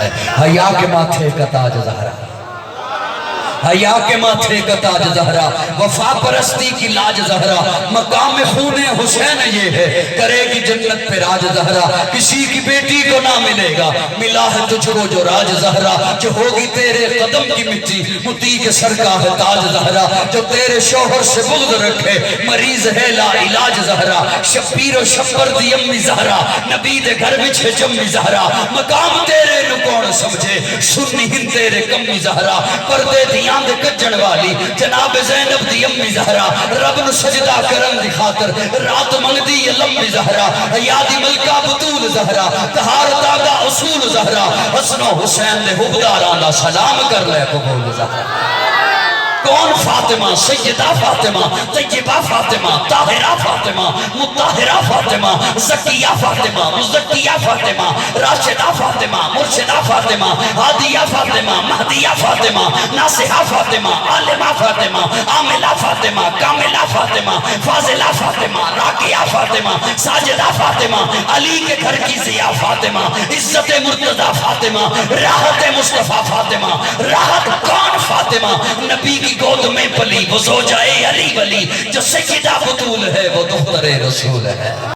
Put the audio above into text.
حیا کے ماتھے کا تاج زہرا، حیا کے ماتھے کا تاج زہرا، وفا پرستی کی لاج زہرا، مقام خون حسین یہ ہے، کرے گی جنت پہ راج زہرا، کسی کی بیٹی کو نہ ملے گا ملا ہے تجھ کو جو راج زہرا، جو ہوگی تیرے قدم کی مٹی متی کے سر کا ہے تاج زہرا، جو تیرے شوہر سے بغض رکھے مریض ہے لا علاج زہرا، شبیر و شبر دی امی زہرا، نبی دے گھر بچھے جمی زہرا، مقام تیرے نو کون سمجھے سنی ہن تیرے کمی زہرا، پردے دیاں دے کجن والی جناب زینب دی امی زہرا، رب نو سجدہ کرن دی خاطر رات منگ دی یہ لمبی زہرا، یادی ملکہ بطول زہرا، تہارت آگا اصول زہرا، حسن و حسین دے حبداران دا سلام کر لے قبول زہرا۔ کون فاطمہ؟ سیدہ فاطمہ، طیبہ فاطمہ، طاہرہ فاطمہ، مطہرہ فاطمہ، زکیہ فاطمہ، مزکیہ فاطمہ، راشدہ فاطمہ، مرشدہ فاطمہ، ہادیہ فاطمہ، مہدیہ فاطمہ، ناصحہ فاطمہ، عالمہ فاطمہ، عاملہ فاطمہ، کاملہ فاطمہ، فاضلہ فاطمہ، راکیہ فاطمہ، ساجدہ فاطمہ، علی کے گھر کی ضیاء فاطمہ، عزت مرتضی فاطمہ، راحت مصطفیٰ فاطمہ، راحت کون فاطمہ؟ نبی کی گود میں پلی وہ زوجہ علی ولی، جو سیدہ بطول ہے وہ دختر رسول ہے۔